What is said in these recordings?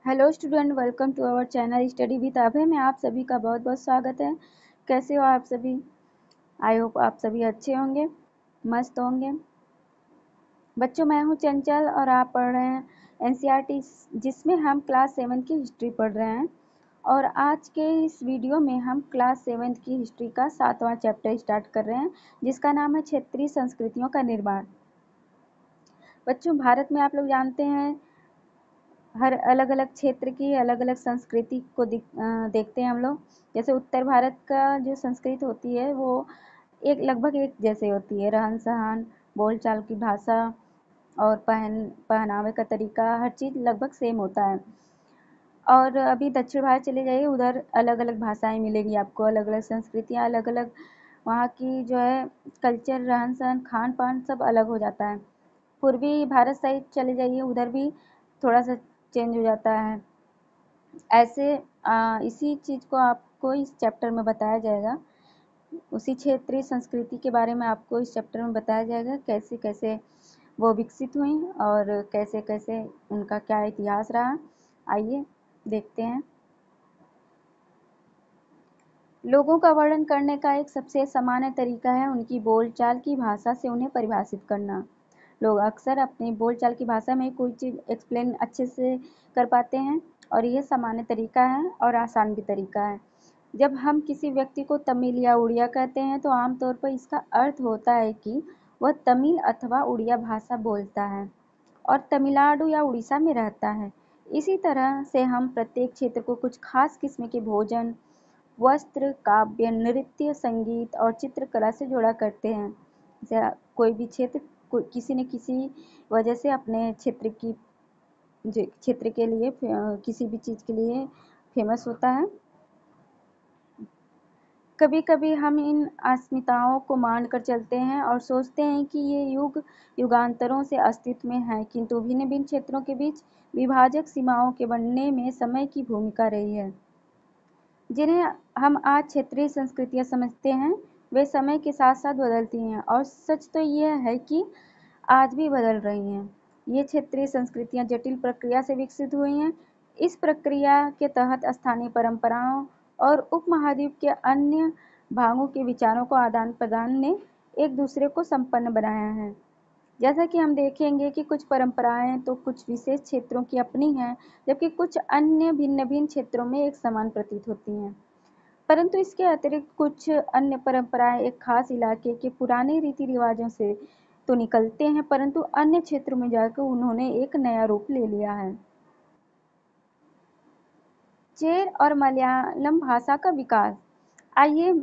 Hello student, welcome to our channel study with Abhay में आप सभी का बहुत बहुत स्वागत है। कैसे हो आप सभी? आई होप आप सभी अच्छे होंगे, मस्त होंगे। बच्चों, मैं हूं चंचल और आप पढ़ रहे हैं एनसीईआरटी, जिसमें हम क्लास 7 की हिस्ट्री पढ़ रहे हैं। और आज के इस वीडियो में हम क्लास 7 की हिस्ट्री का 7वां चैप्टर स्टार्ट कर रहे हैं, जिसका नाम है क्षेत्रीय संस्कृतियों का निर्माण। बच्चों, भारत में आप लोग जानते हैं हर अलग अलग क्षेत्र की अलग अलग संस्कृति को देखते हैं हम लोग। जैसे उत्तर भारत का जो संस्कृति होती है वो लगभग एक जैसे होती है। रहन सहन, बोलचाल की भाषा और पहनावे का तरीका, हर चीज़ लगभग सेम होता है। और अभी दक्षिण भारत चले जाइए, उधर अलग अलग भाषाएं मिलेगी आपको, अलग अलग संस्कृतियाँ, अलग अलग वहाँ की जो है कल्चर, रहन सहन, खान पान सब अलग हो जाता है। पूर्वी भारत साइड चले जाइए, उधर भी थोड़ा सा चेंज हो जाता है। ऐसे इसी चीज़ को आपको इस चैप्टर में बताया जाएगा। उसी क्षेत्रीय संस्कृति के बारे में आपको इस चैप्टर में बताया जाएगा, कैसे कैसे वो विकसित हुई और कैसे कैसे उनका क्या इतिहास रहा। आइए देखते हैं। लोगों का वर्णन करने का एक सबसे सामान्य तरीका है उनकी बोलचाल की भाषा से उन्हें परिभाषित करना। लोग अक्सर अपनी बोलचाल की भाषा में कोई चीज़ एक्सप्लेन अच्छे से कर पाते हैं और यह सामान्य तरीका है और आसान भी तरीका है। जब हम किसी व्यक्ति को तमिल या उड़िया कहते हैं तो आमतौर पर इसका अर्थ होता है कि वह तमिल अथवा उड़िया भाषा बोलता है और तमिलनाडु या उड़ीसा में रहता है। इसी तरह से हम प्रत्येक क्षेत्र को कुछ खास किस्म के भोजन, वस्त्र, काव्य, नृत्य, संगीत और चित्रकला से जोड़ा करते हैं। जैसे कोई भी क्षेत्र किसी न किसी वजह से अपने क्षेत्र के लिए किसी भी चीज़ के लिए फेमस होता है। कभी कभी हम इन अस्मिताओं को मानकर चलते हैं और सोचते हैं कि ये युगांतरों से अस्तित्व में हैं, किंतु भिन्न भिन्न क्षेत्रों के बीच विभाजक सीमाओं के बनने में समय की भूमिका रही है। जिन्हें हम आज क्षेत्रीय संस्कृतियाँ समझते हैं, वे समय के साथ साथ बदलती हैं और सच तो यह है कि आज भी बदल रही हैं। ये क्षेत्रीय संस्कृतियाँ जटिल प्रक्रिया से विकसित हुई हैं। इस प्रक्रिया के तहत स्थानीय परंपराओं और उपमहाद्वीप के अन्य भागों के विचारों को आदान प्रदान ने एक दूसरे को संपन्न बनाया है। जैसा कि हम देखेंगे कि कुछ परंपराएं तो कुछ विशेष क्षेत्रों की अपनी हैं, जबकि कुछ अन्य भिन्न भिन्न क्षेत्रों में एक समान प्रतीत होती हैं। परंतु इसके अतिरिक्त कुछ अन्य परंपराएं एक खास इलाके के पुराने रीति रिवाजों से तो निकलते हैं, परंतु अन्य क्षेत्रों में जाकर उन्होंने एक नया रूप ले लिया है। चेर और मलयालम भाषा का विकास। आइए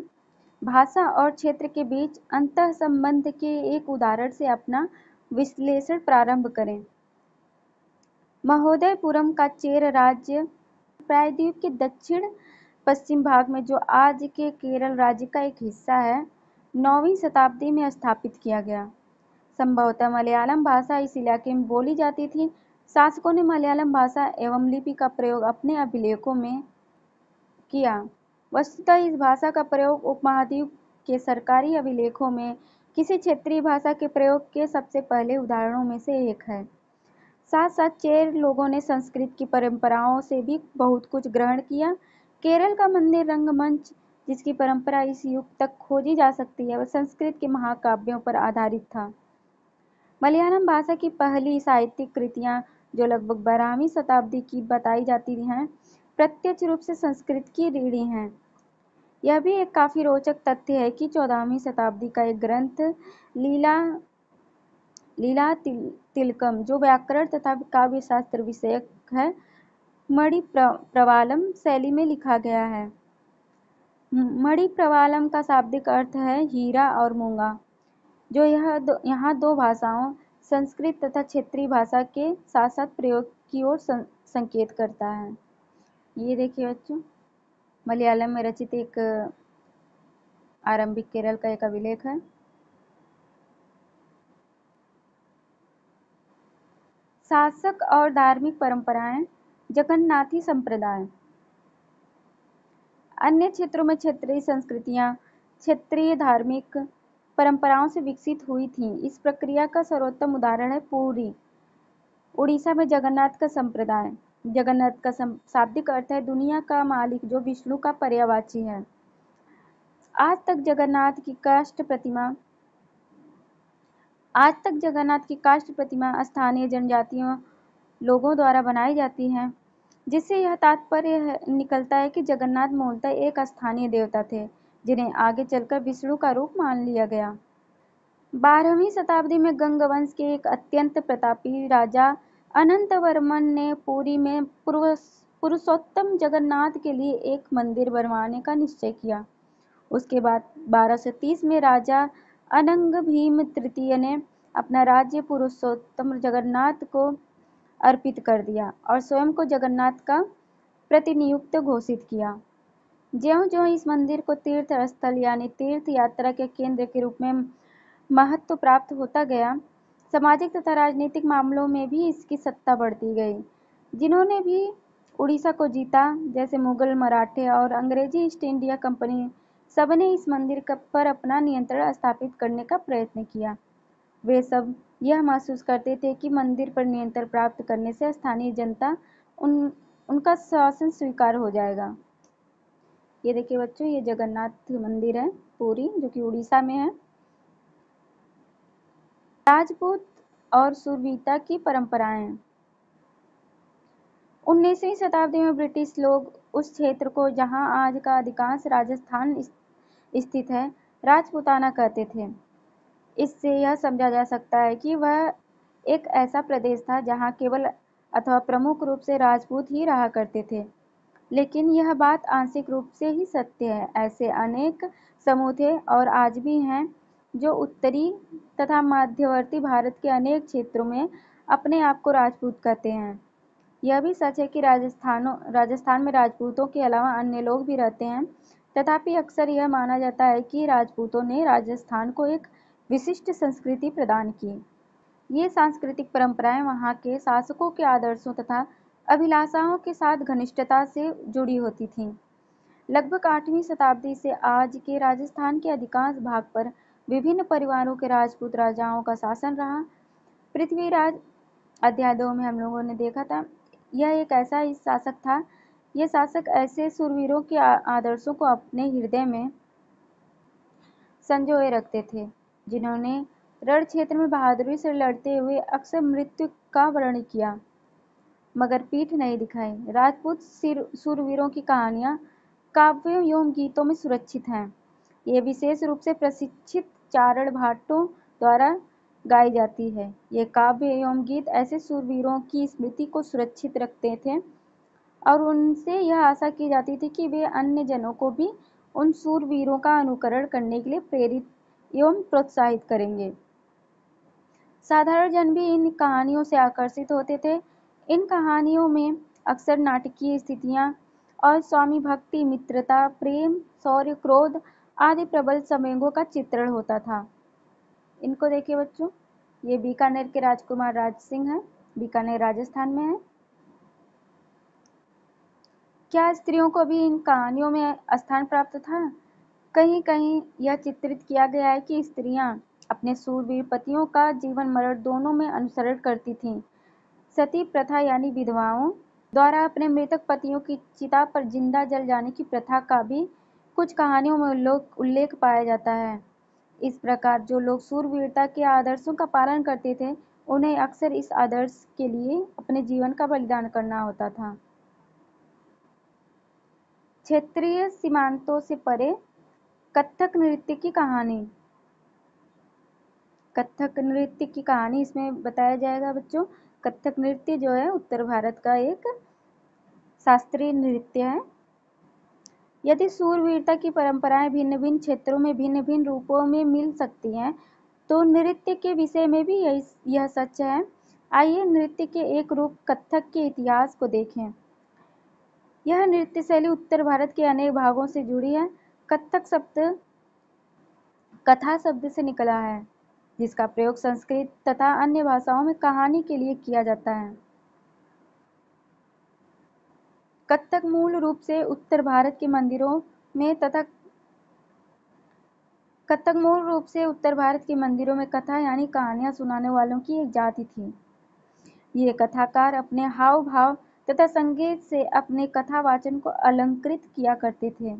भाषा और क्षेत्र के बीच अंतः संबंध के एक उदाहरण से अपना विश्लेषण प्रारंभ करें। महोदयपुरम का चेर राज्य प्रायद्वीप के दक्षिण पश्चिम भाग में, जो आज के केरल राज्य का एक हिस्सा है, 9वीं शताब्दी में स्थापित किया गया। संभवतः मलयालम भाषा इस इलाके में बोली जाती थी। शासकों ने मलयालम भाषा एवं लिपि का प्रयोग अपने अभिलेखों में किया। वस्तुतः इस भाषा का प्रयोग उपमहाद्वीप के सरकारी अभिलेखों में किसी क्षेत्रीय भाषा के प्रयोग के सबसे पहले उदाहरणों में से एक है। साथ साथ चेर लोगों ने संस्कृत की परंपराओं से भी बहुत कुछ ग्रहण किया। केरल का मंदिर रंगमंच, जिसकी परंपरा इस युग तक खोजी जा सकती है, वह संस्कृत के महाकाव्यों पर आधारित था। मलयालम भाषा की पहली साहित्यिक कृतियाँ, जो लगभग 12वीं शताब्दी की बताई जाती हैं, प्रत्यक्ष रूप से संस्कृत की ऋणी हैं। यह भी एक काफ़ी रोचक तथ्य है कि 14वीं शताब्दी का एक ग्रंथ लीला तिलकम, जो व्याकरण तथा काव्यशास्त्र विषयक है, मणि प्रवालम शैली में लिखा गया है। मणि प्रवालम का शाब्दिक अर्थ है हीरा और मूंगा, जो यहाँ दो भाषाओं, संस्कृत तथा क्षेत्रीय भाषा के साथ साथ प्रयोग की ओर संकेत करता है। ये देखिए बच्चों, मलयालम में रचित एक आरंभिक केरल का एक अभिलेख है। शासक और धार्मिक परंपराएं। जगन्नाथी संप्रदाय। अन्य क्षेत्रों में क्षेत्रीय संस्कृतियां क्षेत्रीय धार्मिक परंपराओं से विकसित हुई थीं। इस प्रक्रिया का सर्वोत्तम उदाहरण है पुरी, उड़ीसा में जगन्नाथ का संप्रदाय। जगन्नाथ का शाब्दिक अर्थ है दुनिया का मालिक, जो विष्णु का पर्यायवाची है। आज तक जगन्नाथ की काष्ठ प्रतिमा स्थानीय जनजातियों लोगों द्वारा बनाई जाती है, जिससे यह तात्पर्य निकलता है कि जगन्नाथ मूलतः एक स्थानीय देवता थे, जिन्हें आगे चलकर विष्णु का रूप मान लिया गया। 12वीं शताब्दी में गंग वंश के एक अत्यंत प्रतापी राजा अनंतवर्मन ने पुरी में पुरुषोत्तम जगन्नाथ के लिए एक मंदिर बनवाने का निश्चय किया। उसके बाद 1230 में राजा अनंग भीम तृतीय ने अपना राज्य पुरुषोत्तम जगन्नाथ को अर्पित कर दिया और स्वयं को जगन्नाथ का प्रतिनियुक्त घोषित किया। ज्यों-ज्यों इस मंदिर को तीर्थ स्थल यानी तीर्थ यात्रा के केंद्र के रूप में महत्व प्राप्त होता गया, सामाजिक तथा राजनीतिक मामलों में भी इसकी सत्ता बढ़ती गई। जिन्होंने भी उड़ीसा को जीता, जैसे मुगल, मराठे और अंग्रेजी ईस्ट इंडिया कंपनी, सबने इस मंदिर पर अपना नियंत्रण स्थापित करने का प्रयत्न किया। वे सब यह महसूस करते थे कि मंदिर पर नियंत्रण प्राप्त करने से स्थानीय जनता उनका शासन स्वीकार हो जाएगा। ये देखिए बच्चों, ये जगन्नाथ मंदिर है पुरी, जो कि उड़ीसा में है। राजपूत और शूरवीरता की परंपराएं। 19वीं शताब्दी में ब्रिटिश लोग उस क्षेत्र को, जहां आज का अधिकांश राजस्थान स्थित है, राजपूताना कहते थे। इससे यह समझा जा सकता है कि वह एक ऐसा प्रदेश था जहां केवल अथवा प्रमुख रूप से राजपूत ही रहा करते थे। लेकिन यह बात आंशिक रूप से ही सत्य है। ऐसे अनेक समूह थे और आज भी हैं जो उत्तरी तथा मध्यवर्ती भारत के अनेक क्षेत्रों में अपने आप को राजपूत कहते हैं। यह भी सच है कि राजस्थान में राजपूतों के अलावा अन्य लोग भी रहते हैं, तथापि अक्सर यह माना जाता है कि राजपूतों ने राजस्थान को एक विशिष्ट संस्कृति प्रदान की। ये सांस्कृतिक परंपराएं वहां के शासकों के आदर्शों तथा अभिलाषाओं के साथ घनिष्ठता से जुड़ी होती थीं। लगभग 8वीं शताब्दी से आज के राजस्थान के अधिकांश भाग पर विभिन्न परिवारों के राजपूत राजाओं का शासन रहा। पृथ्वीराज अध्याय 2 में हम लोगों ने देखा था, यह एक ऐसा ही शासक था। ये शासक ऐसे शूरवीरों के आदर्शों को अपने हृदय में संजोए रखते थे, जिन्होंने रण क्षेत्र में बहादुरी से लड़ते हुए अक्सर मृत्यु का वर्ण किया, मगर पीठ नहीं दिखाई। राजपूत शूरवीरों की कहानियां काव्यों एवं गीतों में सुरक्षित हैं। ये विशेष रूप से प्रशिक्षित चारण भाटों द्वारा गाई जाती है। ये काव्य एवं गीत ऐसे शूरवीरों की स्मृति को सुरक्षित रखते थे और उनसे यह आशा की जाती थी कि वे अन्य जनों को भी उन शूरवीरों का अनुकरण करने के लिए प्रेरित एवं प्रोत्साहित करेंगे। साधारण जन भी इन कहानियों से आकर्षित होते थे। इन कहानियों में अक्सर नाटकीय स्थितियां और स्वामी भक्ति, मित्रता, प्रेम, शौर्य, क्रोध आदि प्रबल संवेगों का चित्रण होता था। इनको देखिए बच्चों, ये बीकानेर के राजकुमार राज सिंह हैं, बीकानेर राजस्थान में है। क्या स्त्रियों को भी इन कहानियों में स्थान प्राप्त था? कहीं कहीं यह चित्रित किया गया है कि स्त्रियां अपने शूरवीर पतियों का जीवन मरण दोनों में अनुसरण करती थीं। सती प्रथा यानी विधवाओं द्वारा अपने मृतक पतियों की चिता पर जिंदा जल जाने की प्रथा का भी कुछ कहानियों में उल्लेख पाया जाता है। इस प्रकार जो लोग शूरवीरता के आदर्शों का पालन करते थे, उन्हें अक्सर इस आदर्श के लिए अपने जीवन का बलिदान करना होता था। क्षेत्रीय सीमांतों से परे कथक नृत्य की कहानी। कथक नृत्य की कहानी इसमें बताया जाएगा बच्चों। कथक नृत्य जो है उत्तर भारत का एक शास्त्रीय नृत्य है। यदि शूरवीरता की परंपराएं भिन्न भिन्न क्षेत्रों में भिन्न भिन्न रूपों में मिल सकती हैं, तो नृत्य के विषय में भी यह सच है। आइए नृत्य के एक रूप कथक के इतिहास को देखें। यह नृत्य शैली उत्तर भारत के अनेक भागों से जुड़ी है। कथक शब्द कथा शब्द से निकला है, जिसका प्रयोग संस्कृत तथा अन्य भाषाओं में कहानी के लिए किया जाता है। कथक मूल रूप से उत्तर भारत के मंदिरों में कथा यानी कहानियां सुनाने वालों की एक जाति थी। ये कथाकार अपने हाव भाव तथा संगीत से अपने कथावाचन को अलंकृत किया करते थे।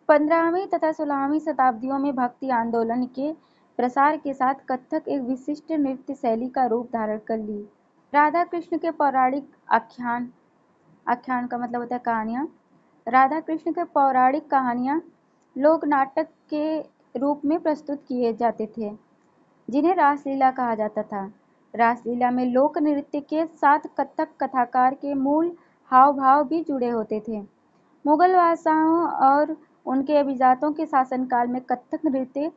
15वीं तथा 16वीं शताब्दियों में भक्ति आंदोलन के प्रसार के साथ कथक एक विशिष्ट नृत्य शैली का रूप धारण कर ली। राधा कृष्ण के पौराणिक आख्यान, आख्यान का मतलब होता है कहानियाँ। राधा कृष्ण के पौराणिक कहानियाँ लोक नाटक के रूप में प्रस्तुत किए जाते थे, जिन्हें रासलीला कहा जाता था। रासलीला में लोक नृत्य के साथ कथक कथाकार के मूल हाव भाव भी जुड़े होते थे। मुगल बादशाहों और उनके अभिजातों के शासनकाल में कथक नृत्य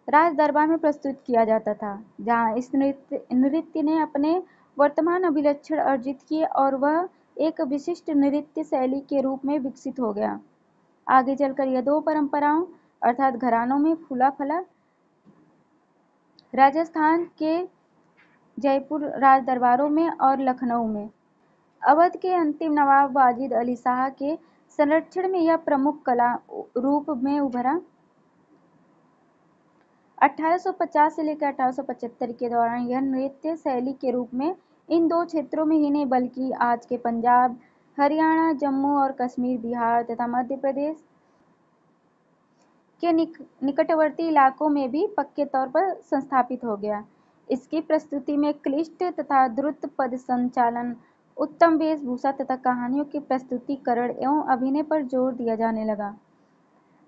राज दरबार में प्रस्तुत किया जाता था, जहां इस नृत्य ने अपने वर्तमान अभिलक्षण अर्जित किए और वह एक विशिष्ट नृत्य शैली के रूप में विकसित हो गया। आगे चलकर यह दो परंपराओं अर्थात घरानों में फूला फला। राजस्थान के जयपुर राज दरबारों में और लखनऊ में अवध के अंतिम नवाब वाजिद अली शाह के संरक्षण में यह प्रमुख कला रूप में उभरा। 1850 से लेकर 1875 के दौरान यह नृत्य शैली के रूप में इन दो क्षेत्रों में ही नहीं बल्कि आज के पंजाब, हरियाणा, जम्मू और कश्मीर, बिहार तथा मध्य प्रदेश के निकटवर्ती इलाकों में भी पक्के तौर पर संस्थापित हो गया। इसकी प्रस्तुति में क्लिष्ट तथा द्रुत पद संचालन, उत्तम वेशभूषा तथा कहानियों के प्रस्तुतिकरण एवं अभिनय पर जोर दिया जाने लगा।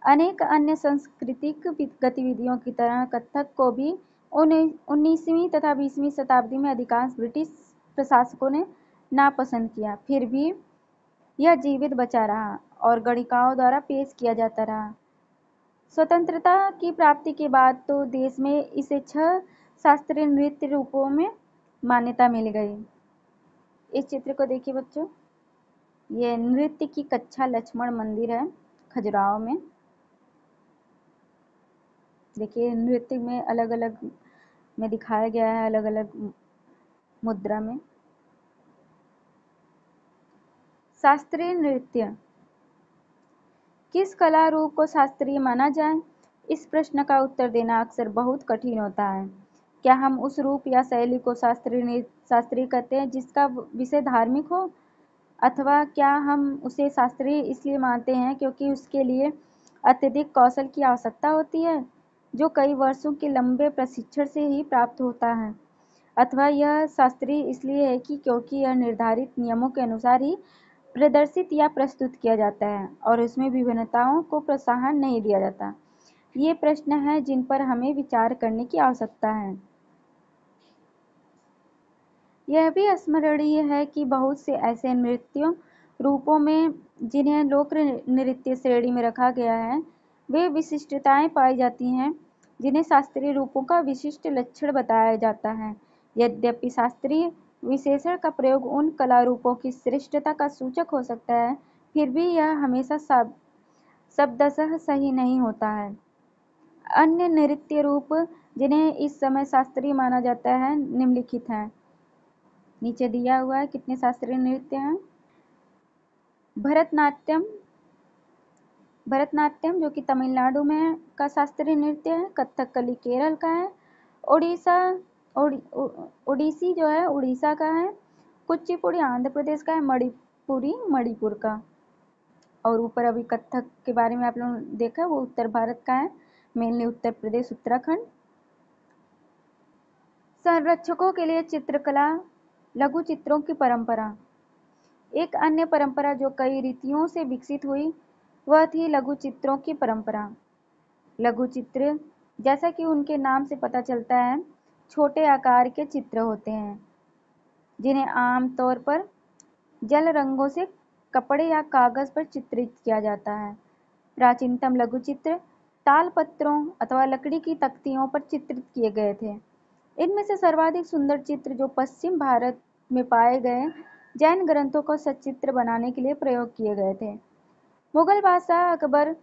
अनेक अन्य सांस्कृतिक गतिविधियों की तरह कथक को भी 19वीं तथा 20वीं शताब्दी में अधिकांश ब्रिटिश प्रशासकों ने नापसंद किया। फिर भी यह जीवित बचा रहा और गणिकाओं द्वारा पेश किया जाता रहा। स्वतंत्रता की प्राप्ति के बाद तो देश में इसे 6 शास्त्रीय नृत्य रूपों में मान्यता मिल गई। इस चित्र को देखिए बच्चों, ये नृत्य की कक्षा लक्ष्मण मंदिर है खजुराहो में। देखिए नृत्य में अलग अलग में दिखाया गया है, अलग अलग मुद्रा में। शास्त्रीय नृत्य, किस कला रूप को शास्त्रीय माना जाए? इस प्रश्न का उत्तर देना अक्सर बहुत कठिन होता है। क्या हम उस रूप या शैली को शास्त्रीय कहते हैं जिसका विषय धार्मिक हो, अथवा क्या हम उसे शास्त्रीय इसलिए मानते हैं क्योंकि उसके लिए अत्यधिक कौशल की आवश्यकता होती है, जो कई वर्षों के लंबे प्रशिक्षण से ही प्राप्त होता है, अथवा यह शास्त्रीय इसलिए है कि क्योंकि यह निर्धारित नियमों के अनुसार ही प्रदर्शित या प्रस्तुत किया जाता है और उसमें विभिन्नताओं को प्रोत्साहन नहीं दिया जाता। ये प्रश्न हैं जिन पर हमें विचार करने की आवश्यकता है। यह भी स्मरणीय है कि बहुत से ऐसे नृत्यों रूपों में जिन्हें लोक नृत्य श्रेणी में रखा गया है, वे विशिष्टताएं पाई जाती हैं जिन्हें शास्त्रीय रूपों का विशिष्ट लक्षण बताया जाता है। यद्यपि शास्त्रीय विशेषण का प्रयोग उन कला रूपों की श्रेष्ठता का सूचक हो सकता है, फिर भी यह हमेशा शब्दशः सही नहीं होता है। अन्य नृत्य रूप जिन्हें इस समय शास्त्रीय माना जाता है निम्नलिखित हैं। नीचे दिया हुआ है कितने शास्त्रीय नृत्य हैं। भरतनाट्यम, भरतनाट्यम जो कि तमिलनाडु में का शास्त्रीय नृत्य है। कथकली केरल का है। ओडिसी जो है उड़ीसा का है। कुचिपुड़ी आंध्र प्रदेश का है। मणिपुरी मणिपुर का। और ऊपर अभी कथक के बारे में आप लोगों ने देखा, वो उत्तर भारत का है, मेनली उत्तर प्रदेश उत्तराखंड। संरक्षकों के लिए चित्रकला, लघु चित्रों की परंपरा। एक अन्य परंपरा जो कई रीतियों से विकसित हुई वह थी लघु चित्रों की परंपरा। लघु चित्र, जैसा कि उनके नाम से पता चलता है, छोटे आकार के चित्र होते हैं जिन्हें आम तौर पर जल रंगों से कपड़े या कागज पर चित्रित किया जाता है। प्राचीनतम लघु चित्र ताल पत्रों अथवा लकड़ी की तख्तियों पर चित्रित किए गए थे। इनमें से सर्वाधिक सुंदर चित्र जो पश्चिम भारत में पाए गए जैन ग्रंथों को सचित्र बनाने के लिए प्रयोग किए गए थे। मुगल बादशाह अकबर,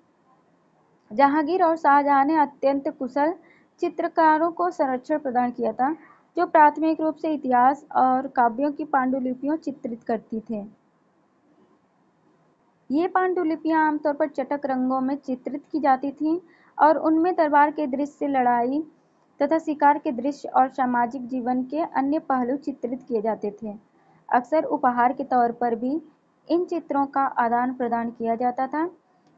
जहांगीर और शाहजहां ने अत्यंत कुशल चित्रकारों को संरक्षण प्रदान किया था, जो प्राथमिक रूप से इतिहास और काव्यों की पांडुलिपियों चित्रित करती थे। ये पांडुलिपियां आमतौर पर चटक रंगों में चित्रित की जाती थीं और उनमें दरबार के दृश्य, लड़ाई तथा शिकार के दृश्य और सामाजिक जीवन के अन्य पहलू चित्रित किए जाते थे। अक्सर उपहार के तौर पर भी इन चित्रों का आदान प्रदान किया जाता था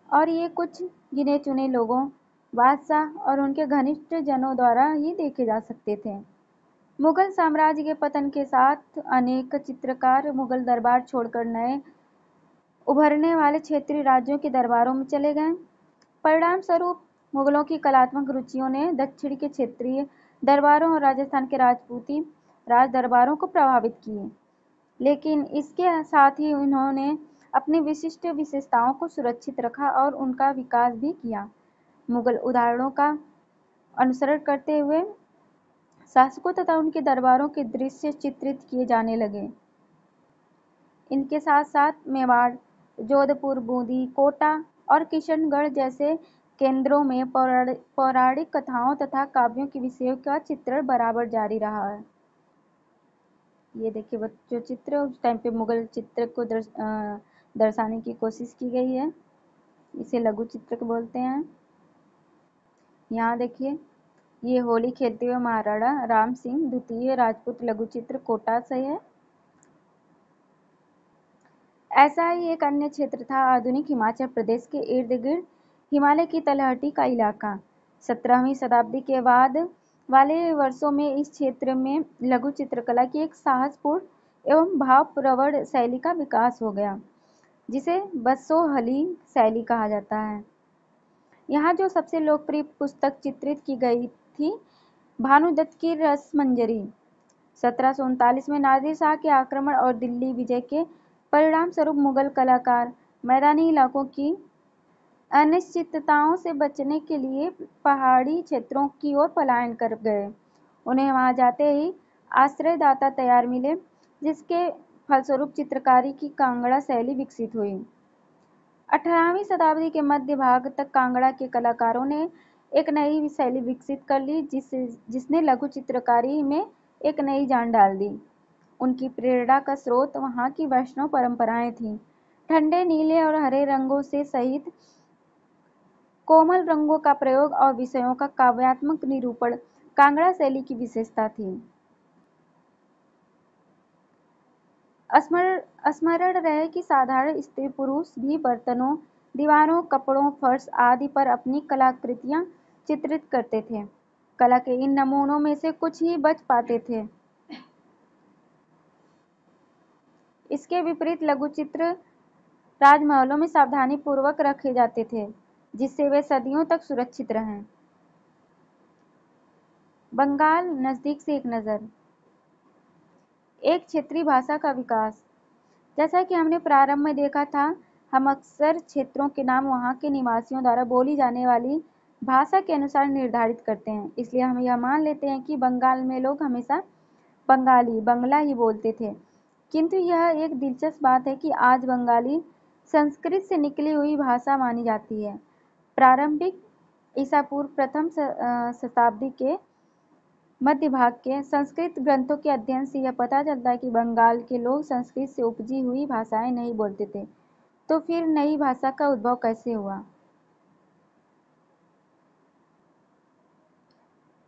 और ये कुछ गिने चुने लोगों, बादशाह और उनके घनिष्ठ जनों द्वारा ही देखे जा सकते थे। मुगल साम्राज्य के पतन के साथ अनेक चित्रकार मुगल दरबार छोड़कर नए उभरने वाले क्षेत्रीय राज्यों के दरबारों में चले गए। परिणाम स्वरूप मुगलों की कलात्मक रुचियों ने दक्षिण के क्षेत्रीय दरबारों और राजस्थान के राजपूती राज दरबारों को प्रभावित किए, लेकिन इसके साथ ही उन्होंने अपनी विशिष्ट विशेषताओं को सुरक्षित रखा और उनका विकास भी किया। मुगल उदाहरणों का अनुसरण करते हुए शासकों तथा उनके दरबारों के दृश्य चित्रित किए जाने लगे। इनके साथ साथ मेवाड़, जोधपुर, बूंदी, कोटा और किशनगढ़ जैसे केंद्रों में पौराणिक कथाओं तथा काव्यों के विषयों का चित्रण बराबर जारी रहा है। ये देखिए बच्चों, चित्र उस टाइम पे मुगल चित्र को दर्शाने की कोशिश की गई है। इसे लघु चित्र बोलते हैं। यहाँ देखिए, ये होली खेलते हुए महाराणा राम सिंह द्वितीय राजपूत लघु चित्र कोटा से है। ऐसा ही एक अन्य क्षेत्र था आधुनिक हिमाचल प्रदेश के इर्द गिर्द हिमालय की तलहटी का इलाका। 17वीं शताब्दी के बाद वाले वर्षों में इस क्षेत्र में लघु चित्रकला की एक साहसपूर्ण एवं भावप्रवण शैली का विकास हो गया, जिसे बसोहली शैली कहा जाता है। यहाँ जो सबसे लोकप्रिय पुस्तक चित्रित की गई थी, भानुदत्त की रसमंजरी। 1739 में नादिर शाह के आक्रमण और दिल्ली विजय के परिणाम स्वरूप मुगल कलाकार मैदानी इलाकों की अनिश्चितताओं से बचने के लिए पहाड़ी क्षेत्रों की ओर पलायन कर गए। उन्हें वहां जाते ही आश्रयदाता तैयार मिले, जिसके फलस्वरूप चित्रकारी की कांगड़ा शैली विकसित हुई। 18वीं शताब्दी के मध्य भाग तक कांगड़ा के कलाकारों ने एक नई शैली विकसित कर ली, जिसने लघु चित्रकारी में एक नई जान डाल दी। उनकी प्रेरणा का स्रोत वहां की वैष्णव परंपराएं थीं। ठंडे नीले और हरे रंगों से सहित कोमल रंगों का प्रयोग और विषयों का काव्यात्मक निरूपण कांगड़ा शैली की विशेषता थी। स्मरण रहे कि साधारण स्त्री पुरुष भी बर्तनों, दीवारों, कपड़ों, फर्श आदि पर अपनी कलाकृतियां चित्रित करते थे। कला के इन नमूनों में से कुछ ही बच पाते थे। इसके विपरीत लघु चित्र राजमहलों में सावधानी पूर्वक रखे जाते थे, जिससे वे सदियों तक सुरक्षित रहें। बंगाल नजदीक से एक नज़र। एक क्षेत्रीय भाषा का विकास। जैसा कि हमने प्रारंभ में देखा था, हम अक्सर क्षेत्रों के नाम वहां के निवासियों द्वारा बोली जाने वाली भाषा के अनुसार निर्धारित करते हैं। इसलिए हम यह मान लेते हैं कि बंगाल में लोग हमेशा बंगला ही बोलते थे, किंतु यह एक दिलचस्प बात है कि आज बंगाली संस्कृत से निकली हुई भाषा मानी जाती है। प्रारंभिक ईसा पूर्व प्रथम शताब्दी के मध्य भाग के संस्कृत ग्रंथों के अध्ययन से यह पता चलता है कि बंगाल के लोग संस्कृत से उपजी हुई भाषाएं नहीं बोलते थे। तो फिर नई भाषा का उद्भव कैसे हुआ?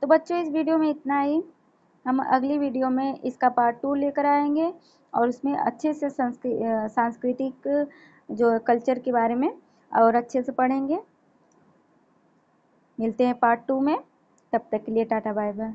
तो बच्चों, इस वीडियो में इतना ही। हम अगली वीडियो में इसका पार्ट 2 लेकर आएंगे और उसमें अच्छे से सांस्कृतिक जो कल्चर के बारे में और अच्छे से पढ़ेंगे। मिलते हैं पार्ट 2 में। तब तक के लिए टाटा बाय बाय।